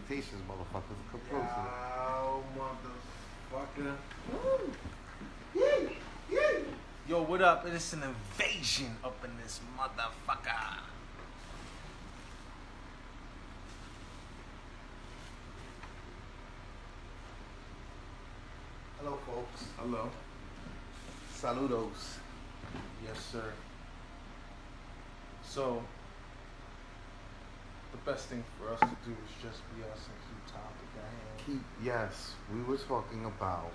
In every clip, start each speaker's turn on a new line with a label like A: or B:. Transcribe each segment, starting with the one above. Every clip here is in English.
A: expectations, motherfuckers. Come closer.
B: Yo, motherfucker. Woo. Yee. Yee. Yo, what up? It's an invasion up in this motherfucker.
A: Hello, folks.
B: Hello.
A: Saludos.
B: Yes, sir. So, the best thing for us to do is just be us and keep topic at hand.
A: Yes, we were talking about.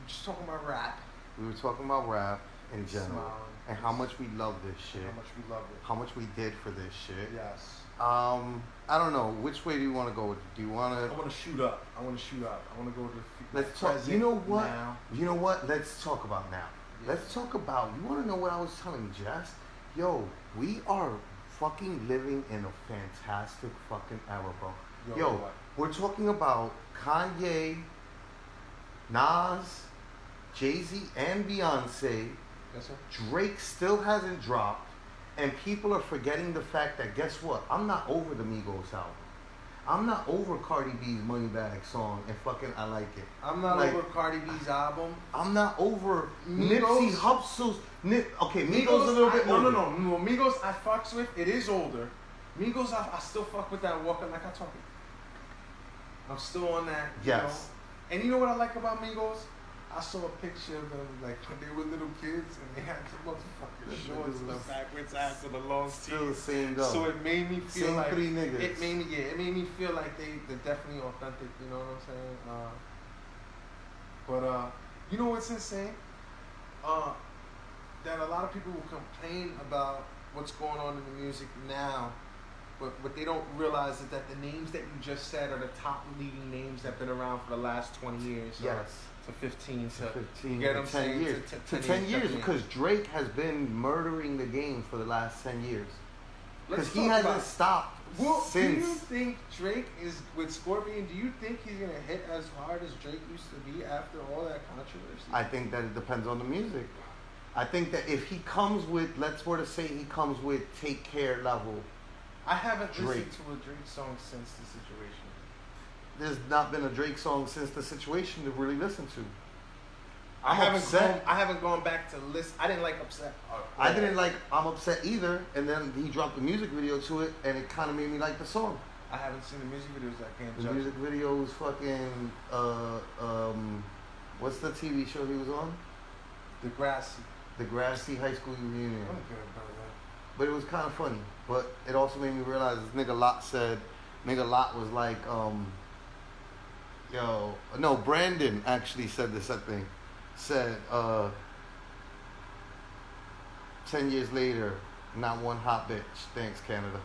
B: Just talking about rap.
A: We were talking about rap in general,
B: Smiling.
A: and how much we love this shit.
B: How much we love it.
A: How much we did for this shit.
B: Yes.
A: I don't know. Which way do you want to go with it? Do you want
B: I
A: to?
B: want to shoot up. I want to go to the
A: Let's talk.
B: present
A: You know what?
B: now.
A: You know what? Let's talk about now.
B: Yeah.
A: Let's talk about. You want to know what I was telling Jess? Yo, we are fucking living in a fantastic fucking era, bro. Yo,
B: what?
A: we're talking about Kanye, Nas, Jay-Z, and Beyonce.
B: Yes, sir.
A: Drake still hasn't dropped, and people are forgetting the fact that, guess what? I'm not over the Migos album. I'm not over Cardi B's Moneybag song and fucking I Like It.
B: I'm not
A: Like,
B: over Cardi B's album.
A: I'm not over
B: Migos?
A: Nipsey Hussle's. Okay, Migos a little bit older.
B: No. Migos I fucks with. It is older. Migos I still fuck with that Walking Like I Talk It. I'm still on that.
A: Yes.
B: You know? And you know what I like about Migos? I saw a picture of them like when they were little kids and they had the motherfucking shorts, the backwards hats, and the long
A: Still the
B: tees.
A: same go.
B: So it made me feel
A: Same
B: like
A: three niggas.
B: It made me feel like they're definitely authentic. You know what I'm saying? But you know what's insane? That a lot of people will complain about what's going on in the music now, but what they don't realize is that the names that you just said are the top leading names that have been around for the last 20 years.
A: Yes.
B: To 15 to
A: 15
B: you get
A: to
B: what I'm
A: 10
B: saying?
A: years.
B: To
A: 10 years
B: definitely.
A: because Drake has been murdering the game for the last 10 years.
B: Let's
A: Because he
B: talk
A: hasn't
B: about-
A: stopped
B: Well, do you
A: since.
B: think Drake is with Scorpion? Do you think he's gonna hit as hard as Drake used to be after all that controversy?
A: I think that it depends on the music. I think that if he comes with, let's sort of say he comes with Take Care level,
B: I haven't
A: Drake.
B: listened to a Drake song since the situation.
A: there's not been a Drake song since the situation to really listen to.
B: I
A: upset.
B: haven't gone back to listen. I didn't like Upset.
A: I didn't like I'm Upset either, and then he dropped the music video to it, and it kind of made me like the song.
B: I haven't seen the music videos. I can't
A: The
B: judge.
A: music video was fucking, what's the TV show he was on?
B: Degrassi.
A: The Grassy High School Reunion.
B: I'm good about that.
A: But it was kind of funny. But it also made me realize this nigga Lot was like, Brandon actually said this, I think. Said, 10 years later, not one hot bitch. Thanks, Canada.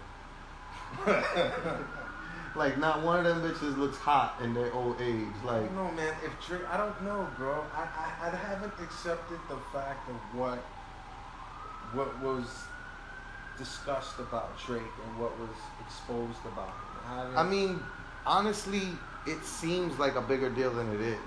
A: Like, not one of them bitches looks hot in their old age.
B: I
A: Like,
B: don't know, man. If Drake, I don't know, bro. I haven't accepted the fact of what was discussed about Drake and what was exposed about him.
A: I mean, honestly, it seems like a bigger deal than it is.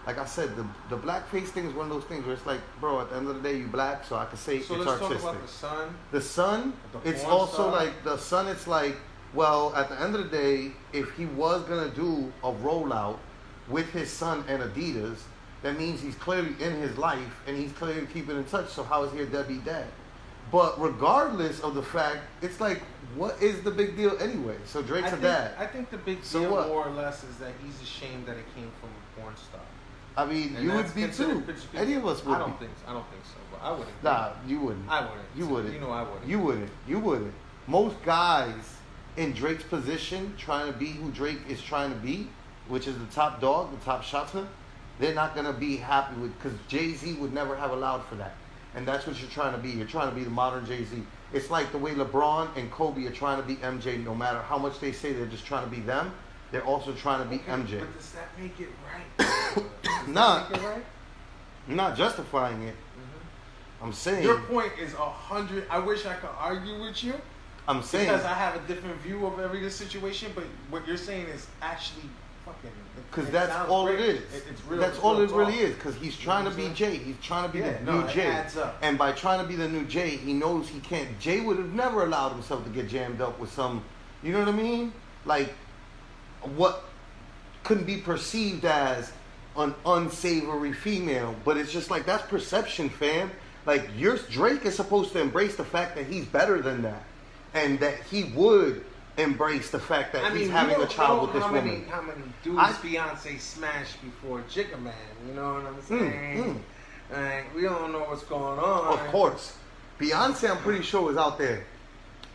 A: Like I said, the blackface thing is one of those things where it's like, bro, at the end of the day, you black, so I can say
B: so
A: it's
B: let's
A: artistic.
B: talk about the Sun.
A: The Sun,
B: The
A: it's
B: porn
A: also
B: star.
A: like, the Sun, it's like, well, at the end of the day, if he was going to do a rollout with his son and Adidas, that means he's clearly in his life and he's clearly keeping in touch, so how is he a deadbeat dad? But regardless of the fact, it's like, what is the big deal anyway? So Drake's a dad.
B: I think the big
A: So
B: deal,
A: what?
B: more or less, is that he's ashamed that it came from a porn star.
A: I mean,
B: And
A: you
B: that's
A: would be
B: considered
A: too.
B: pretty-
A: Any of us would
B: I don't
A: be.
B: think so, but I wouldn't.
A: Nah, you wouldn't.
B: I wouldn't.
A: You wouldn't.
B: You know I wouldn't.
A: You wouldn't. You wouldn't. Most guys in Drake's position, trying to be who Drake is trying to be, which is the top dog, the top shotter, they're not going to be happy with, because Jay-Z would never have allowed for that. And that's what you're trying to be. You're trying to be the modern Jay-Z. It's like the way LeBron and Kobe are trying to be MJ. No matter how much they say they're just trying to be them, they're also trying to be
B: Okay,
A: MJ.
B: But does that make it right? Does
A: Nah.
B: that make it right?
A: I'm not justifying it.
B: Mm-hmm.
A: I'm saying.
B: Your point is 100. I wish I could argue with you
A: I'm saying.
B: because I have a different view of every situation. But what you're saying is actually fucking.
A: Because
B: it
A: that's
B: sounds
A: all
B: great.
A: it is.
B: It's real.
A: That's
B: it's
A: all
B: real
A: it really
B: talk.
A: is. Because he's trying
B: You
A: to
B: know
A: be
B: what
A: Jay. He's trying to be
B: Yeah,
A: the
B: no,
A: new
B: it
A: Jay.
B: adds up.
A: And by trying to be the new Jay, he knows he can't. Jay would have never allowed himself to get jammed up with some. You know what I mean? Like, what couldn't be perceived as an unsavory female, but it's just like that's perception, fam. Like Drake is supposed to embrace the fact that he's better than that, and that he would embrace the fact that he's having a child with this woman.
B: How many dudes Beyonce smashed before Jigga Man? You know what I'm saying? We don't know what's going on.
A: Of course, Beyonce, I'm pretty sure, is out there.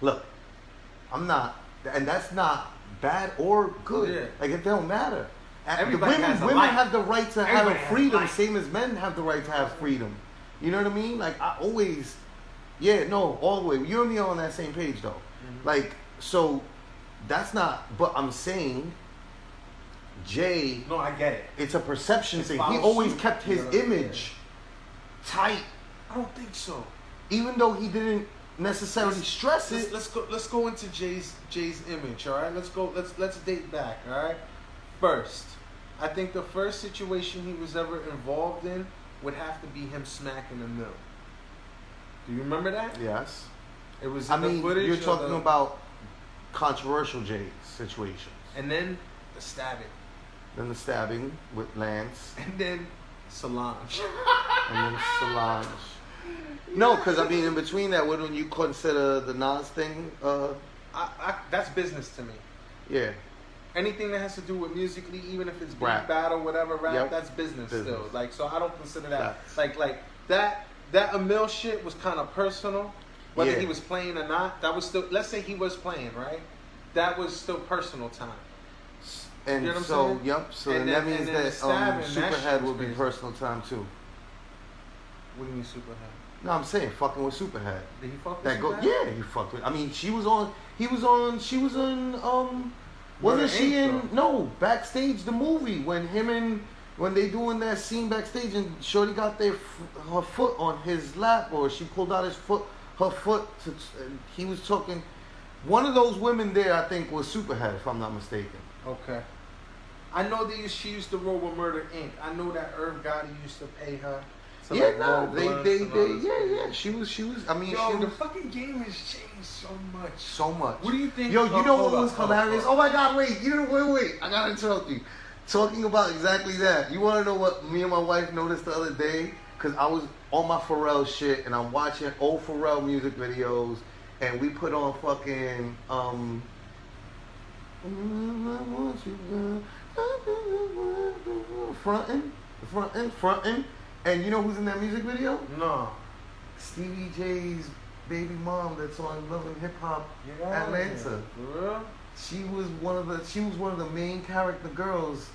A: Look, I'm not, and that's not bad or good.
B: Yeah.
A: Like it don't matter.
B: Everybody
A: Women have the right to have
B: Everybody
A: freedom, same as men have the right to have freedom. You know what I mean? Like I always, all the way. You and me are on that same page though.
B: Mm-hmm.
A: Like so, that's not. But I'm saying, Jay.
B: No, I get it.
A: It's a perception thing. He always kept his image tight.
B: I don't think so.
A: Even though he didn't necessarily stress it.
B: Let's go into Jay's image. All right. Let's date back. All right. First, I think the first situation he was ever involved in would have to be him smacking a mill. Do you remember that?
A: Yes.
B: It was in the footage.
A: You're talking about controversial Jay situations.
B: And then the stabbing.
A: Then the stabbing with Lance.
B: And then Solange.
A: And then Solange. No, because I mean, in between that, wouldn't you consider the Nas thing?
B: That's business to me.
A: Yeah.
B: Anything that has to do with musically, even if it's beat,
A: Rap.
B: battle, whatever, rap,
A: Yep.
B: that's business still. Like, so I don't consider that.
A: Facts.
B: Like that Emil shit was kind of personal. Whether he was playing or not, that was still, let's say he was playing, right? That was still personal time.
A: And
B: you know what
A: so,
B: I'm saying?
A: yep, so
B: And
A: that
B: then-
A: means
B: and then
A: that
B: the stabbing, that
A: Superhead
B: shit
A: will
B: was
A: be
B: crazy.
A: personal time too.
B: What do you mean Superhead?
A: No, I'm saying fucking with Superhead.
B: Did he fuck with
A: That go,
B: Superhead?
A: yeah, he fucked with. I mean, she was on. She was on. Wasn't
B: Murder
A: she
B: Inc.,
A: in? No, Backstage the movie when they doing that scene backstage and Shorty got her foot on his lap, or she pulled out her foot. And he was talking. One of those women there, I think, was Superhead, if I'm not mistaken.
B: Okay. I know that she used to roll with Murder Inc. I know that Irv Gotti used to pay her. To
A: Yeah,
B: like
A: no,
B: roll blunts and all this shit.
A: She was. I mean,
B: Yo,
A: she
B: the
A: was
B: fucking game has changed so much.
A: so much.
B: What do you think?
A: Yo, you know
B: hold
A: what
B: up,
A: was
B: hold
A: hilarious?
B: up.
A: Oh my God, wait, wait. I gotta interrupt you. Talking about exactly that. You wanna know what me and my wife noticed the other day? Cause I was on my Pharrell shit and I'm watching old Pharrell music videos and we put on fucking frontin'. And you know who's in that music video?
B: No.
A: Stevie J's baby mom that's on Love and Hip Hop
B: Yeah,
A: Atlanta.
B: For real?
A: She was one of the main character girls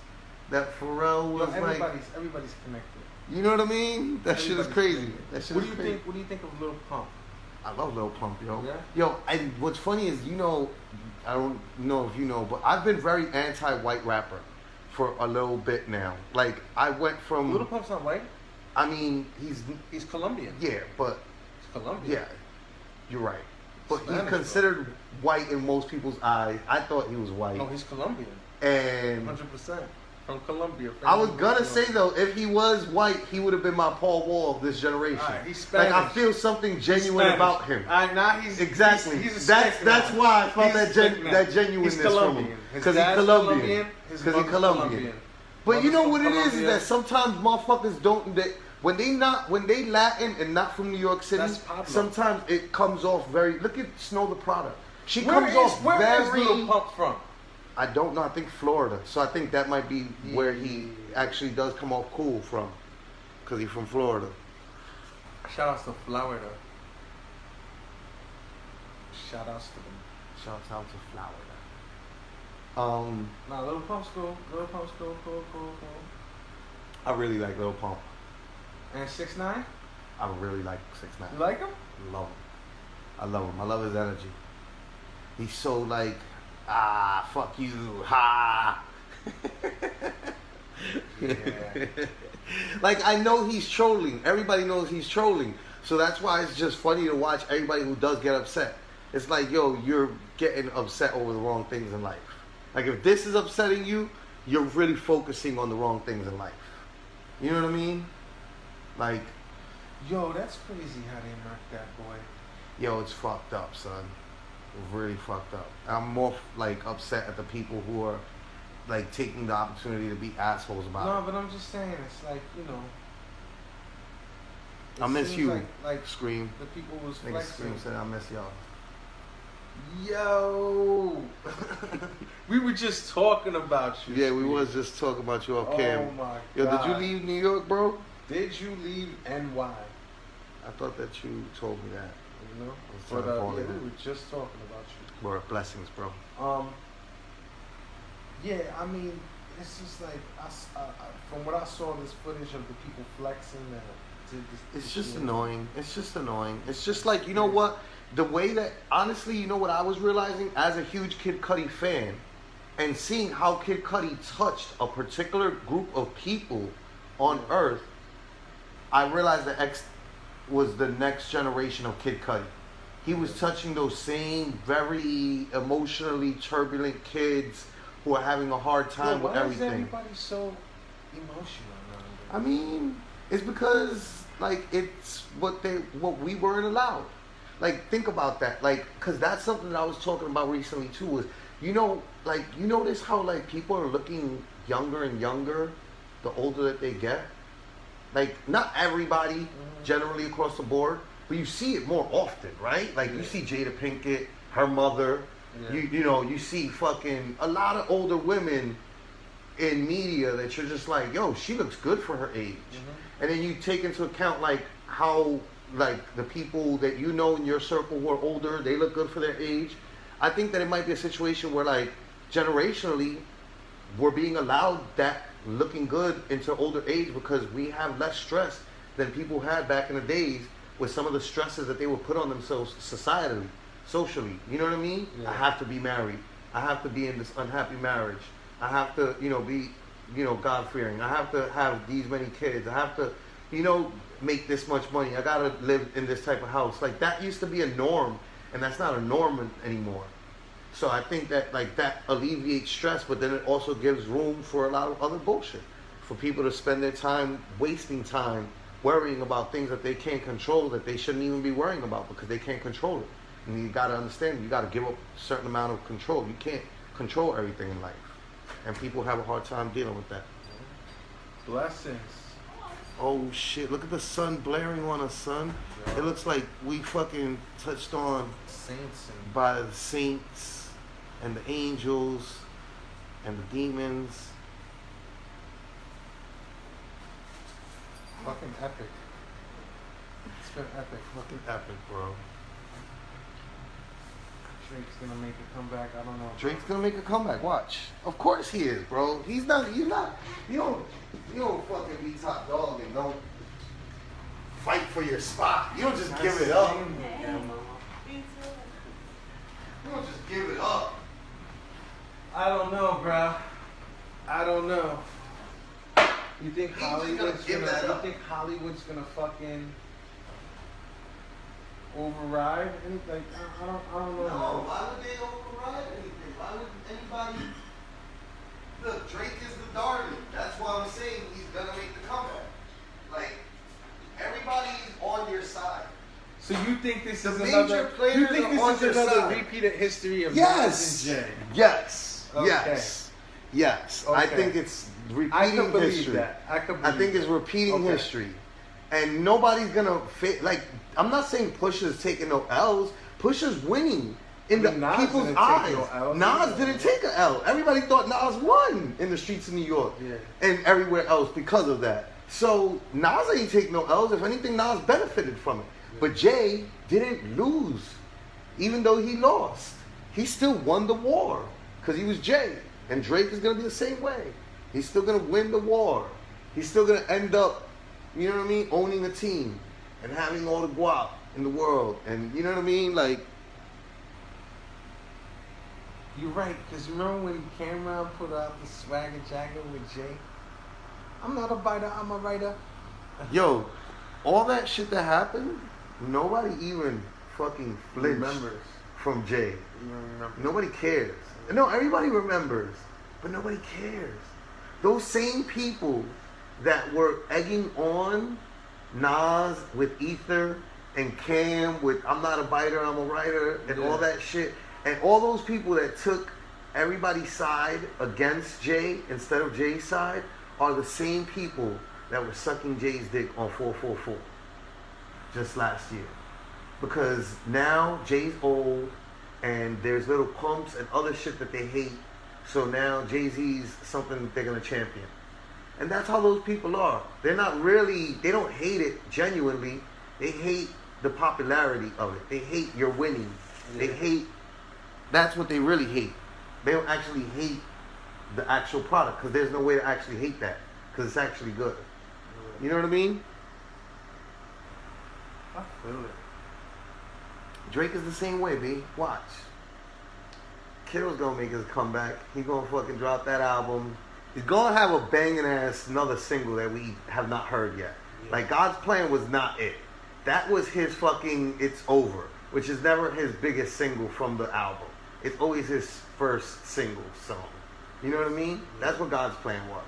A: that Pharrell was like.
B: Everybody's connected.
A: You know what I mean? That shit is crazy.
B: Connected.
A: That shit
B: What
A: is
B: do you
A: crazy.
B: think? What do you think of Lil Pump?
A: I love Lil Pump, yo.
B: Yeah?
A: Yo, and what's funny is, I don't know if you know, but I've been very anti-white rapper for a little bit now. Like, I went from.
B: Lil Pump's not white.
A: I mean,
B: He's Colombian.
A: yeah, but
B: He's Colombian.
A: yeah, you're right. But
B: Spanish,
A: he's considered white in most people's eyes. I thought he was white.
B: No, he's Colombian.
A: And
B: 100% from Colombia.
A: I was gonna say though, if he was white, he would have been my Paul Wall of this generation.
B: Alright, he's Spanish.
A: Like I feel something genuine about him.
B: Now he's
A: Exactly.
B: He's a
A: That's why I felt
B: He's
A: that genuineness
B: He's
A: from
B: Colombian.
A: him.
B: His
A: Because he's
B: dad's
A: Colombian.
B: His
A: Because he's
B: mother's
A: Colombian. But you know what it is
B: Colombia.
A: that sometimes motherfuckers don't. When they Latin and not from New York City,
B: That's Pablo.
A: sometimes it comes off very. Look at Snow the Product. She
B: Where
A: comes
B: is
A: off
B: Lil
A: very.
B: Pump from?
A: I don't know. I think Florida. So I think that might be where he actually does come off cool from, because he's from Florida.
B: Shout outs to Florida. Shout outs to them.
A: Shouts out to Florida.
B: Nah, Lil Pump's cool. Cool.
A: I really like Lil Pump.
B: And 6ix9ine?
A: I really like 6ix9ine.
B: You like him?
A: Love him. I love him. I love his energy. He's so like, fuck you, ha.
B: Yeah.
A: Like, I know he's trolling. Everybody knows he's trolling. So that's why it's just funny to watch everybody who does get upset. It's like, yo, you're getting upset over the wrong things in life. Like, if this is upsetting you, you're really focusing on the wrong things in life. You know what I mean? Like,
B: Yo, that's crazy how they murked that boy.
A: yo, it's fucked up, son. Really fucked up. I'm more like upset at the people who are like taking the opportunity to be assholes about
B: No,
A: it.
B: but I'm just saying, it's like, you know.
A: I miss
B: seems
A: you.
B: Like
A: Scream.
B: the people was
A: Nigga
B: flexing.
A: Scream said I miss y'all.
B: Yo, we were just talking about you.
A: Yeah, we
B: Scream.
A: was just talking about you off cam.
B: Oh my
A: Yo,
B: God.
A: did you leave New York, bro?
B: Did you leave NY?
A: I thought that you told me that.
B: You know,
A: I was
B: but
A: trying to call
B: yeah,
A: it.
B: we were just talking about you.
A: Word, blessings, bro.
B: Yeah, I mean, it's just like from what I saw, this footage of the people flexing that.
A: It's just annoying. It's just annoying. It's just like, you know what? The way that, honestly, you know what I was realizing as a huge Kid Cudi fan and seeing how Kid Cudi touched a particular group of people on earth, I realized that X was the next generation of Kid Cudi. He was touching those same very emotionally turbulent kids who are having a hard time with everything.
B: Why is everybody so emotional nowadays?
A: I mean, it's because like it's what we weren't allowed. Like, think about that. Like, cause that's something that I was talking about recently too. Was, you know, like, you notice how like people are looking younger and younger the older that they get. Like, not everybody generally across the board, but you see it more often, right? Like, you see Jada Pinkett, her mother.
B: Yeah.
A: You know, you see fucking a lot of older women in media that you're just like, yo, she looks good for her age. And then you take into account like how like the people that you know in your circle who are older, they look good for their age. I think that it might be a situation where like generationally we're being allowed that looking good into older age because we have less stress than people had back in the days with some of the stresses that they would put on themselves societally, socially. You know what I mean?
B: Yeah.
A: I have to be married. I have to be in this unhappy marriage. I have to, you know, be, you know, God-fearing. I have to have these many kids. I have to, you know, make this much money. I gotta live in this type of house. Like, that used to be a norm, and that's not a norm anymore. So I think that, like, that alleviates stress, but then it also gives room for a lot of other bullshit. For people to spend their time wasting time worrying about things that they can't control, that they shouldn't even be worrying about because they can't control it. And you gotta understand, you gotta give up a certain amount of control. You can't control everything in life. And people have a hard time dealing with that.
B: Blessings.
A: Oh shit, look at the sun blaring on us, son.
B: Yeah.
A: It looks like we fucking touched on
B: Saints and
A: by the saints and the angels and the demons.
B: fucking epic. It's been epic.
A: Fucking epic, bro.
B: Drake's gonna make a comeback. I don't know.
A: Drake's gonna make a comeback. Watch. Of course he is, bro. He's not. You don't fucking be top dog and don't fight for your spot. You don't just give it up. You don't just give it up.
B: I don't know, bro. I don't know. You think
A: He just gonna give that up.
B: You think Hollywood's gonna fucking override? Like, I don't know.
A: No, why would they override anything? Why would anybody? Look, Drake is the darling. That's why I'm saying he's gonna make the comeback. Like, everybody's on your side.
B: So you think this
A: The
B: is
A: major
B: another?
A: players
B: You think
A: are on
B: this
A: your
B: is another
A: side.
B: repeated history of
A: Yes.
B: Nas and Jay?
A: Yes.
B: Okay.
A: Yes. Yes. I
B: Okay.
A: think it's
B: I
A: repeating
B: could believe
A: history.
B: that. I
A: think it's repeating history. And nobody's gonna fit. Like, I'm not saying Pusha's taking no L's. Pusha's winning in
B: I mean,
A: the
B: Nas
A: people's
B: didn't take
A: eyes.
B: no L's
A: Nas
B: either.
A: didn't take an L. Everybody thought Nas won in the streets of New York
B: Yeah.
A: and everywhere else because of that. So Nas ain't take no L's. If anything, Nas benefited from it.
B: Yeah.
A: But Jay didn't lose, even though he lost. He still won the war because he was Jay. And Drake is gonna be the same way. He's still gonna win the war. He's still gonna end up, you know what I mean, owning a team and having all the guap in the world. And you know what I mean, like.
B: You're right, because remember when Cameron put out the swagger jacket with Jay? I'm not a biter, I'm a writer.
A: Yo, all that shit that happened, nobody even fucking flinched
B: Remembers.
A: from Jay.
B: You remember?
A: Nobody cares. No, everybody remembers, but nobody cares. Those same people that were egging on Nas with Ether and Cam with I'm not a biter, I'm a writer, and all that shit, and all those people that took everybody's side against Jay instead of Jay's side are the same people that were sucking Jay's dick on 444 just last year. Because now Jay's old and there's little pumps and other shit that they hate. So now Jay-Z's something that they're going to champion. And that's how those people are. They're not really, they don't hate it genuinely. They hate the popularity of it. They hate your winning. Yeah. They hate, that's what they really hate. They don't actually hate the actual product because there's no way to actually hate that because it's actually good. Yeah. You know what I mean?
B: I feel it.
A: Drake is the same way, B. Watch. Kiddo's gonna make his comeback. He gonna fucking drop that album. He's gonna have a banging ass another single that we have not heard yet. Yeah. Like God's Plan was not it. That was his fucking It's Over, which is never his biggest single from the album. It's always his first single song. You know what I mean? Yeah. That's what God's Plan was.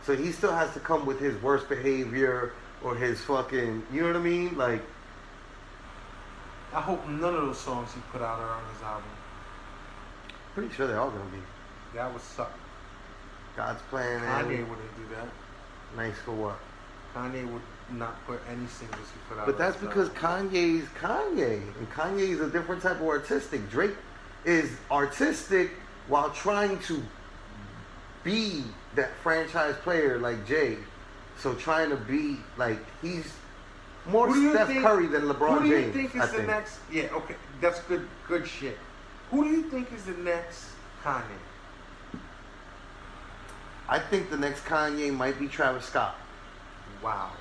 A: So he still has to come with his Worst Behavior or his fucking, you know what I mean? Like,
B: I hope none of those songs he put out are on his album.
A: Pretty sure they're all gonna be.
B: That would suck.
A: God's Plan.
B: Kanye wouldn't do that.
A: Nice for what?
B: Kanye would not put any singles he put out.
A: But that's because Kanye's Kanye, and Kanye is a different type of artistic. Drake is artistic while trying to be that franchise player like Jay. So trying to be like he's more Steph Curry than LeBron James.
B: Who do you think is the next? Yeah, okay, that's good shit. Who do you think is the next Kanye?
A: I think the next Kanye might be Travis Scott.
B: Wow.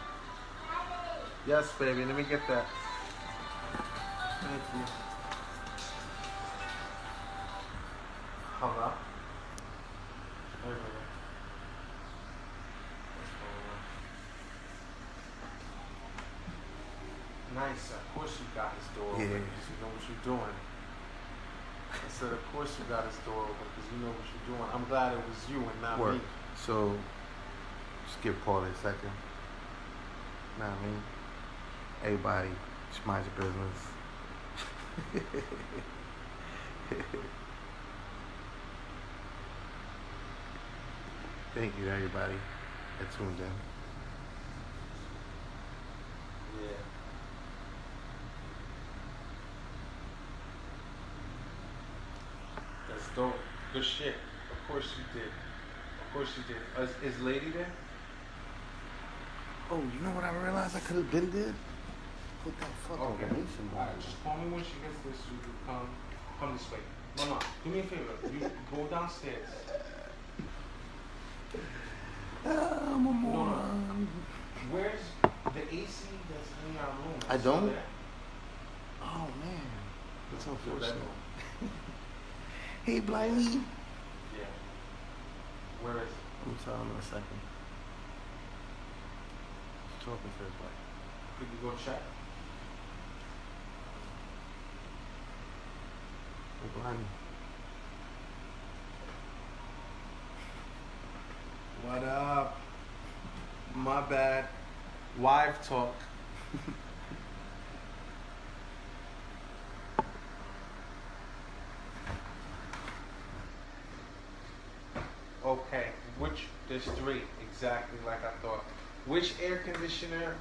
B: Yes, baby. Let me get that. Thank you. Hold up. Wait a minute. What's going on? Nice. Of course you got his door open because you know what you're doing. I said, of course you got his door open because you know what you're doing. I'm glad it was you and not me.
A: So, just give Paulie a second. Know what I mean? Everybody, just mind your business. Thank you to everybody that tuned in.
B: Yeah. That's dope. Good shit. Of course you did. Of course you did. Is Lady there?
A: Oh, you know what I realized I could have been did? Put that fucking
B: information on. Alright, just call me when she gets this so you can come this way. Mama, do me a favor. You go downstairs.
A: I'm a moron.
B: No. Where's the AC that's in our room?
A: I don't? Oh, man. That's unfortunate. Hey, Blimey.
B: Yeah. Where is it?
A: I'm telling him in a second. Just talking to his wife.
B: Could you go check?
A: Hey, Blimey.
B: What up? My bad. Wife talk. Okay, there's three, exactly like I thought. Which air conditioner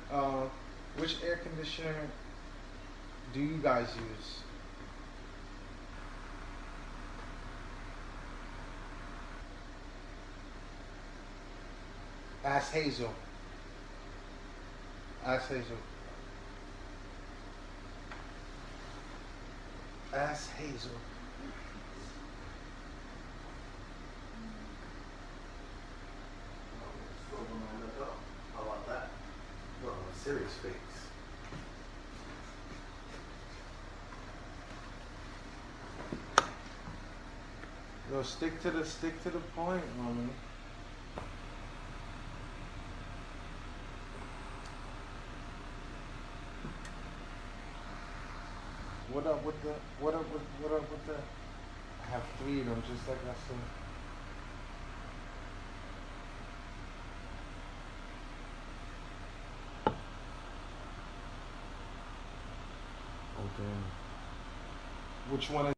B: do you guys use? Ask Hazel. Ask Hazel. Ask Hazel.
A: How about that? No, a serious face.
B: Yo, stick to the point, homie. What up with the? I have three of them, just like I said.
A: Oh damn.
B: Which one is